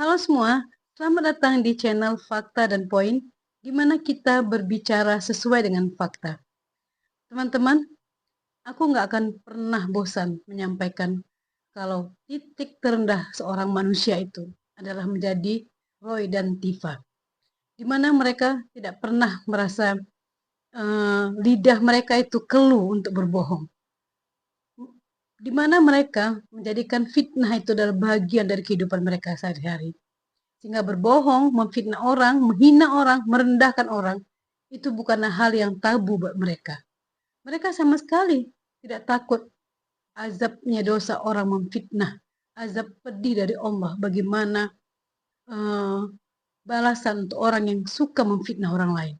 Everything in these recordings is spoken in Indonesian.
Halo semua, selamat datang di channel Fakta dan Poin, di mana kita berbicara sesuai dengan fakta. Teman-teman, aku nggak akan pernah bosan menyampaikan kalau titik terendah seorang manusia itu adalah menjadi Roy dan Tifa, di mana mereka tidak pernah merasa lidah mereka itu keluh untuk berbohong, di mana mereka menjadikan fitnah itu adalah bagian dari kehidupan mereka sehari-hari. Sehingga berbohong, memfitnah orang, menghina orang, merendahkan orang, itu bukanlah hal yang tabu buat mereka. Mereka sama sekali tidak takut azabnya dosa orang memfitnah, azab pedih dari Allah. Bagaimana balasan untuk orang yang suka memfitnah orang lain.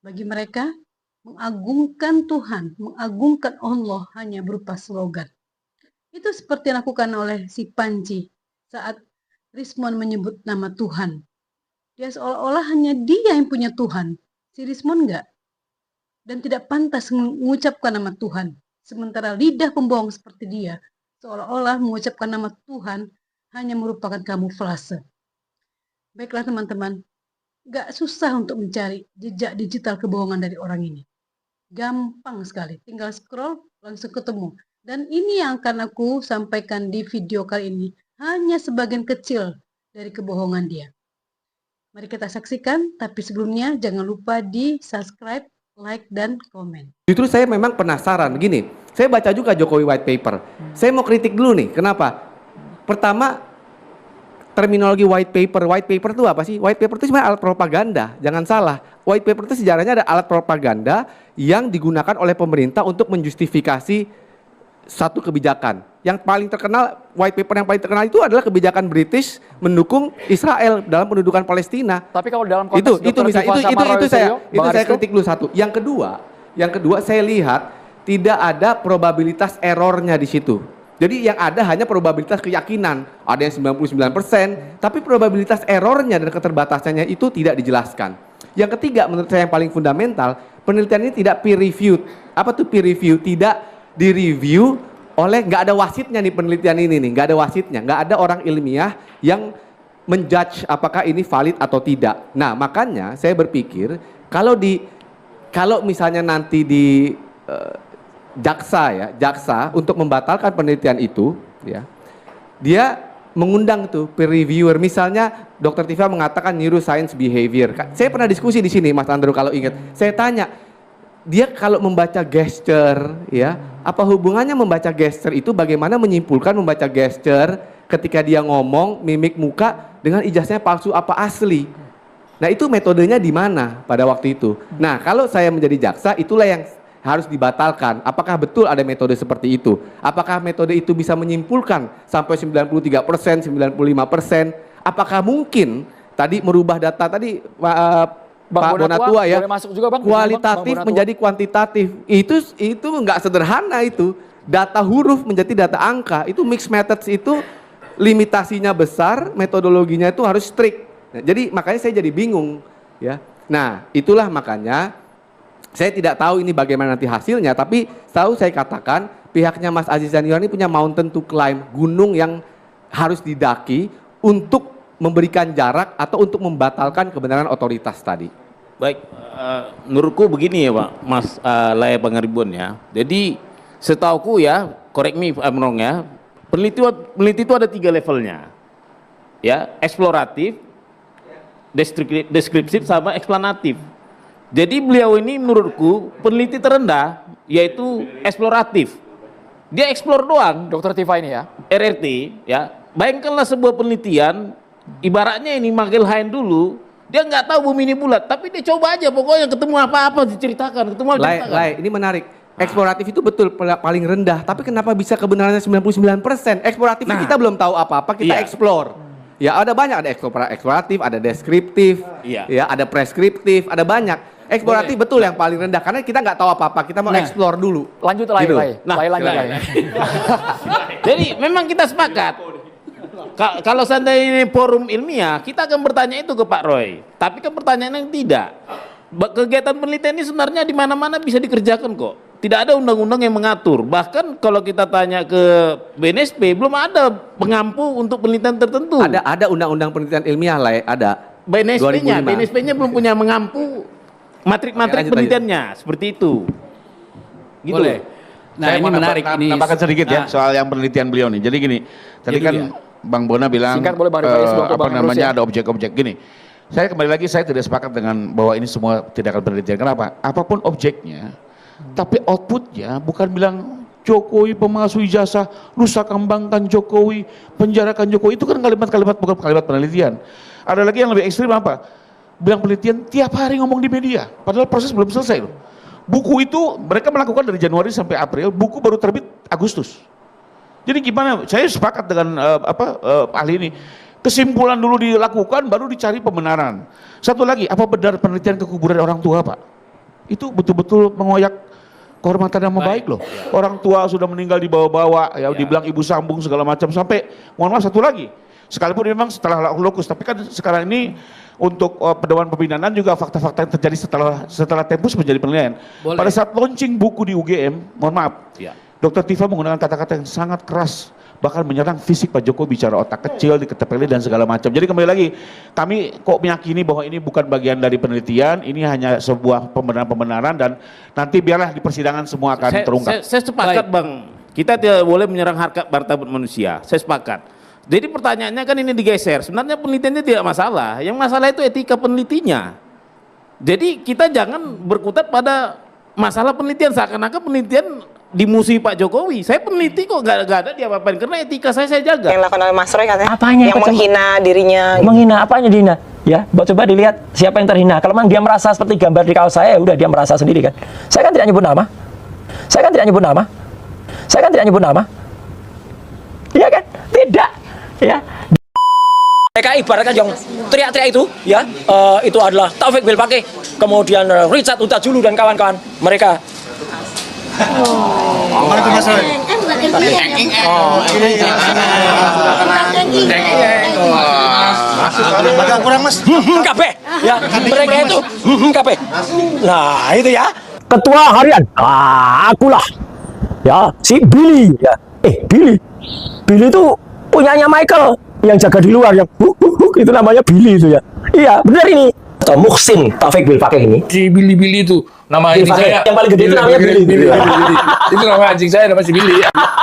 Bagi mereka, mengagungkan Tuhan, mengagungkan Allah hanya berupa slogan. Itu seperti yang dilakukan oleh si Panji saat Rismon menyebut nama Tuhan. Dia seolah-olah hanya dia yang punya Tuhan. Si Rismon enggak. Dan tidak pantas mengucapkan nama Tuhan. Sementara lidah pembohong seperti dia, seolah-olah mengucapkan nama Tuhan hanya merupakan kamuflase. Baiklah teman-teman, enggak susah untuk mencari jejak digital kebohongan dari orang ini. Gampang sekali, tinggal scroll langsung ketemu. Dan ini yang akan aku sampaikan di video kali ini. Hanya sebagian kecil dari kebohongan dia. Mari kita saksikan, tapi sebelumnya jangan lupa di subscribe, like, dan komen. Justru saya memang penasaran, gini, saya baca juga Jokowi White Paper. Saya mau kritik dulu nih, kenapa? Pertama, terminologi white paper itu apa sih? White paper itu sebenarnya alat propaganda, jangan salah. White paper itu sejarahnya ada alat propaganda yang digunakan oleh pemerintah untuk menjustifikasi satu kebijakan. Yang paling terkenal, white paper yang paling terkenal itu adalah kebijakan British mendukung Israel dalam pendudukan Palestina. Tapi kalau dalam konteks itu saya kritik dulu satu. Yang kedua saya lihat tidak ada probabilitas errornya di situ. Jadi yang ada hanya probabilitas keyakinan. Ada yang 99%, tapi probabilitas errornya dan keterbatasannya itu tidak dijelaskan. Yang ketiga menurut saya yang paling fundamental, penelitian ini tidak peer reviewed. Apa tuh peer review? Tidak direview oleh, nggak ada wasitnya nih penelitian ini nih, nggak ada wasitnya, nggak ada orang ilmiah yang menjudge apakah ini valid atau tidak. Nah makanya saya berpikir kalau misalnya nanti di jaksa untuk membatalkan penelitian itu, ya, dia mengundang tuh peer reviewer, misalnya Dr. Tifa mengatakan neuroscience behavior. Saya pernah diskusi di sini, Mas Andrew kalau ingat. Saya tanya, dia kalau membaca gesture, ya, apa hubungannya membaca gesture itu, bagaimana menyimpulkan membaca gesture ketika dia ngomong, mimik muka dengan ijazahnya palsu apa asli? Nah itu metodenya di mana pada waktu itu? Nah kalau saya menjadi jaksa, itulah yang harus dibatalkan. Apakah betul ada metode seperti itu? Apakah metode itu bisa menyimpulkan sampai 93%, 95%? Apakah mungkin tadi merubah data tadi Pak Bonatua ya, masuk juga, Bang. kualitatif Bang menjadi kuantitatif, itu nggak sederhana itu. Data huruf menjadi data angka, itu mixed methods itu limitasinya besar, metodologinya itu harus strict. Nah, jadi makanya saya jadi bingung ya. Nah itulah makanya saya tidak tahu ini bagaimana nanti hasilnya, tapi tahu saya katakan pihaknya Mas Aziz Zaniar ini punya mountain to climb, gunung yang harus didaki untuk memberikan jarak atau untuk membatalkan kebenaran otoritas tadi. Baik, menurutku begini ya Pak, Mas Laya Pangaribun ya. Jadi setauku ya, correct me if I'm wrong ya, peneliti itu ada 3 levelnya. Ya, eksploratif, deskriptif sama eksplanatif. Jadi beliau ini menurutku peneliti terendah yaitu eksploratif. Dia eksplor doang. Dokter Tifa ini ya. RRT ya. Bayangkanlah sebuah penelitian, ibaratnya ini Michael Hein dulu, dia nggak tahu bumi ini bulat, tapi dia coba aja, pokoknya ketemu apa-apa diceritakan, Ini menarik. Eksploratif itu betul paling rendah, tapi kenapa bisa kebenarannya 99%? Eksploratifnya kita belum tahu apa-apa, kita eksplor. Ya ada banyak, ada eksploratif, ada deskriptif, ya ada preskriptif, ada banyak. Eksploratif betul yang paling rendah, karena kita nggak tahu apa-apa, kita mau eksplor dulu. Lanjut lah, gitu. lanjut. Jadi memang kita sepakat. Kalau seandainya ini forum ilmiah, kita akan bertanya itu ke Pak Roy. Tapi kan pertanyaan yang tidak. Kegiatan penelitian ini sebenarnya di mana-mana bisa dikerjakan kok. tidak ada undang-undang yang mengatur. Bahkan kalau kita tanya ke BNSP, belum ada pengampu untuk penelitian tertentu. Ada undang-undang penelitian ilmiah lah ya, ada. BNSP-nya belum punya mengampu matrik-matrik penelitiannya, seperti itu. Gitu. Boleh. Nah, ini menarik ini. Nambahkan sedikit ya soal yang penelitian beliau nih. Jadi gini, tadi kan Bang Bona bilang Singkat boleh Bang Rifai, sebelum ke apa Bang Emrus namanya ya. ada objek-objek gini. Saya kembali lagi, saya tidak sepakat dengan bahwa ini semua tindakan penelitian. Kenapa? Apapun objeknya, tapi outputnya bukan bilang Jokowi pemalsu ijazah, rusak kembangkan Jokowi, penjarakan Jokowi. Itu kan kalimat-kalimat bukan kalimat penelitian. Ada lagi yang lebih ekstrim apa? Bilang penelitian tiap hari ngomong di media, padahal proses belum selesai loh. Buku itu mereka melakukan dari Januari sampai April, buku baru terbit Agustus. Jadi gimana? Saya sepakat dengan ahli ini. Kesimpulan dulu dilakukan, baru dicari pembenaran. Satu lagi, apa benar penelitian kekuburan orang tua, Pak? Itu betul-betul mengoyak kehormatan nama baik loh. Orang tua sudah meninggal dibawa-bawa, ya dibilang ibu sambung segala macam, sampai, mohon maaf satu lagi, sekalipun memang setelah lokus, tapi kan sekarang ini untuk pedoman pembinaan juga fakta-fakta yang terjadi setelah Tempus menjadi penilaian. Boleh. Pada saat launching buku di UGM, mohon maaf, Dr. Tifa menggunakan kata-kata yang sangat keras, bahkan menyerang fisik Pak Jokowi, bicara otak kecil, diketepeli dan segala macam. Jadi kembali lagi, kami kok meyakini bahwa ini bukan bagian dari penelitian, ini hanya sebuah pembenaran-pembenaran, dan nanti biarlah di persidangan semua akan terungkap. Saya sepakat Bang, kita tidak boleh menyerang harkat martabat manusia, saya sepakat. Jadi pertanyaannya kan ini digeser, sebenarnya penelitiannya tidak masalah, yang masalah itu etika penelitinya. Jadi kita jangan berkutat pada masalah penelitian, seakan-akan penelitian dimusuhi Pak Jokowi. Saya peneliti kok gak ada diapa-apain, karena etika saya jaga. Yang dilakukan oleh Mas Roy katanya Apanya yang menghina dirinya. Menghina apanya dihina? Ya, coba dilihat siapa yang terhina. Kalau memang dia merasa seperti gambar di kaos saya, udah dia merasa sendiri kan. Saya kan tidak nyebut nama. Saya kan tidak nyebut nama. Saya kan tidak nyebut nama. Iya kan? Tidak. Ya. Mereka ibaratkan yang teriak-teriak itu, ya, itu adalah Taufik Bilpake, kemudian Richard Utajulu dan kawan-kawan mereka. Mana tuh Mas Roy? Agak kurang Mas. Kabeh, ya, mereka itu kabeh. Nah, itu ya. Ketua harian, akulah. Ya, si Billy, ya. Billy itu punyanya Michael yang jaga di luar, yang itu namanya Billy itu ya. Iya, benar ini. Atau Muhsin Taufik Bilpake ini. Si Billy itu nama anjing saya. Yang paling gede itu namanya Billy. Itu nama anjing saya, nama si Billy.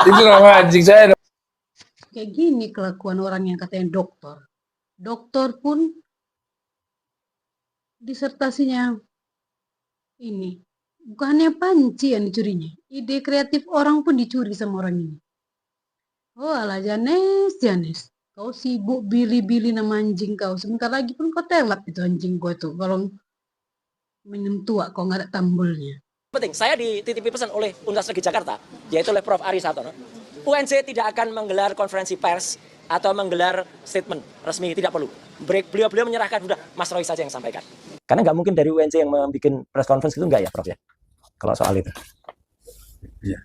Itu nama anjing saya. Kayak gini kelakuan orang yang katanya dokter. Dokter pun disertasinya ini. Bukannya panci yang dicurinya. Ide kreatif orang pun dicuri sama orang ini. Oh alah Janes. Kau sibuk Billy nama anjing kau. Sebentar lagi pun kau telap itu anjing kau itu. Kalau minum tua kau nggak ada tambulnya. Penting, saya dititipi pesan oleh Universitas Negeri Jakarta, yaitu oleh Prof. Ari Satono. UNJ tidak akan menggelar konferensi pers atau menggelar statement resmi, tidak perlu. Beliau menyerahkan, sudah Mas Roy saja yang sampaikan. Karena nggak mungkin dari UNJ yang membuat press conference itu, enggak ya Prof ya? Kalau soal itu. Iya.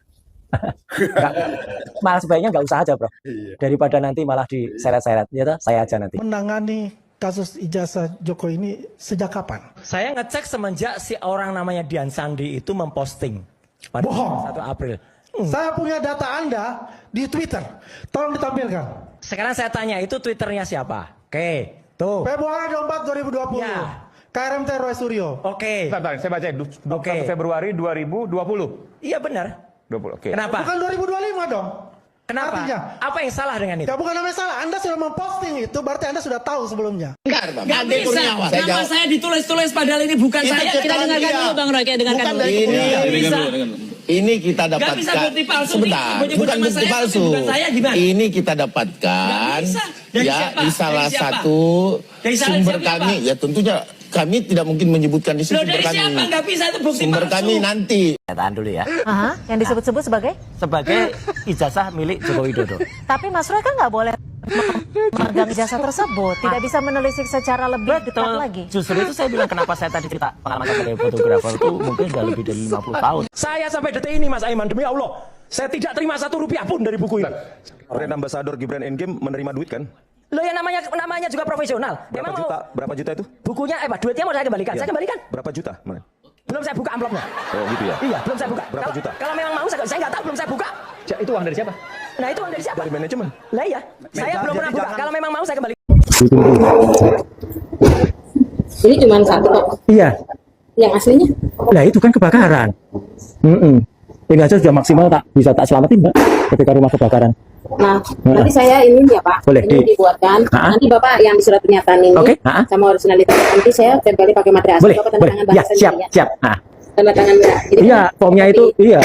Malah sebaiknya nggak usah aja Prof. Daripada nanti malah diseret-seret. Ya toh, saya aja nanti. Menangani kasus ijazah Jokowi ini sejak kapan? Saya ngecek semenjak si orang namanya Dian Sandi itu memposting pada 1 April. Saya punya data Anda di Twitter. Tolong ditampilkan. Sekarang saya tanya, itu Twitternya siapa? Oke, tuh. Februari 24, 2020. Ya. KRMT Roy Suryo. Oke. Bentar, saya baca 21 Februari 2020. Iya benar. 20. Oke. Kenapa? Bukan 2025 dong. Kenapa? Artinya, apa yang salah dengan itu? ya bukan namanya salah. Anda sudah memposting itu, berarti Anda sudah tahu sebelumnya. Nggak bisa. Nama saya ditulis-tulis padahal ini bukan saya. Kita dengarkan dulu Bang Roy, dengarkan dulu. Ini kita dapatkan. Nggak bisa bukti palsu. Sebentar, bukan bukti palsu. Ini kita dapatkan ya di salah satu sumber kami. Ya tentunya kami tidak mungkin menyebutkan di sini sumber kami. Nggak bisa, itu bukti sumber palsu. kami nanti. Tahan dulu ya. Yang disebut-sebut sebagai? Sebagai ijazah milik Joko Widodo. Tapi Mas Roy kan nggak boleh memegang ijazah tersebut. Tidak bisa menelisik secara lebih dekat lagi. Justru itu saya bilang kenapa saya tadi cerita pengalaman sebagai fotografer itu mungkin sudah lebih dari 50 tahun. Saya sampai detik ini Mas Aiman, demi Allah, saya tidak terima 1 rupiah pun dari buku ini. Brand Ambassador Gibran Endgame menerima duit kan? Lo yang namanya juga profesional. Berapa juta itu? Bukunya, duitnya mau saya kembalikan. Saya kembalikan. Berapa juta? Belum saya buka amplopnya. Oh gitu ya. Iya, belum saya buka. Berapa juta? Kalau memang mau saya nggak tahu, belum saya buka. Itu uang dari siapa? Nah itu uang dari siapa? Dari manajemen. Lah iya, saya belum pernah buka. Kalau memang mau saya kembali. Ini cuma satu kok. Iya. Yang aslinya? Lah itu kan kebakaran. Ini aja sudah maksimal bisa tak selamatin Mbak ketika rumah kebakaran. Nah, nanti saya ini ya Pak, Boleh, ini dibuatkan. Nanti Bapak yang di surat pernyataan ini sama originalitas nanti saya tempeli pakai materai asli. Boleh, Bapak tanda boleh. tangan Ya, bahasa siap, ya. siap. Tanda tangan ya. Jadi Iya, formnya itu, iya.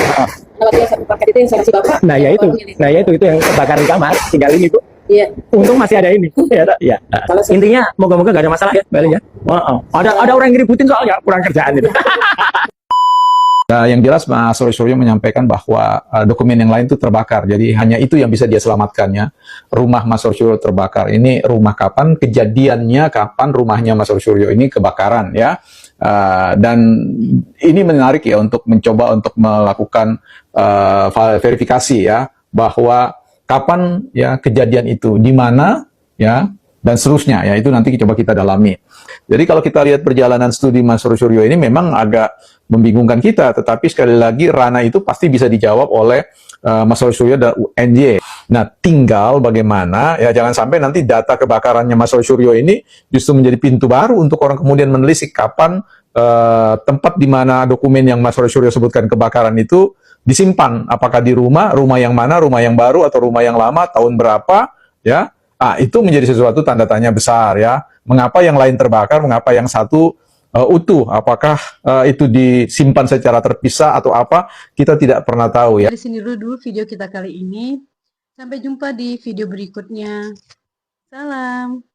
Kalau dia satu paket itu yang saya kasih Bapak. Nah ya itu, yang kebakaran di kamar, tinggal ini tuh. Iya. Untung masih ada ini. Ya. Intinya moga-moga gak ada masalah ya, Mbak Elin ya. Ada orang yang ngeributin soalnya kurang kerjaan itu. Nah, yang jelas Mas Suryo menyampaikan bahwa dokumen yang lain itu terbakar. Jadi hanya itu yang bisa dia selamatkan ya. Rumah Mas Suryo terbakar. Ini rumah kapan? Kejadiannya kapan rumahnya Mas Suryo ini kebakaran ya. Dan ini menarik ya untuk mencoba untuk melakukan verifikasi ya bahwa kapan ya kejadian itu, di mana ya, dan seterusnya ya, itu nanti coba kita dalami. Jadi kalau kita lihat perjalanan studi Mas Suryo ini memang agak membingungkan kita, tetapi sekali lagi ranah itu pasti bisa dijawab oleh Mas Suryo dan UNJ. Nah, tinggal bagaimana ya, jangan sampai nanti data kebakarannya Mas Suryo ini justru menjadi pintu baru untuk orang kemudian menelisik kapan tempat di mana dokumen yang Mas Suryo sebutkan kebakaran itu disimpan, apakah di rumah yang mana, rumah yang baru atau rumah yang lama, tahun berapa ya. Itu menjadi sesuatu tanda tanya besar ya. Mengapa yang lain terbakar, mengapa yang satu utuh? Apakah itu disimpan secara terpisah atau apa? Kita tidak pernah tahu ya. Dari sini dulu video kita kali ini. Sampai jumpa di video berikutnya. Salam.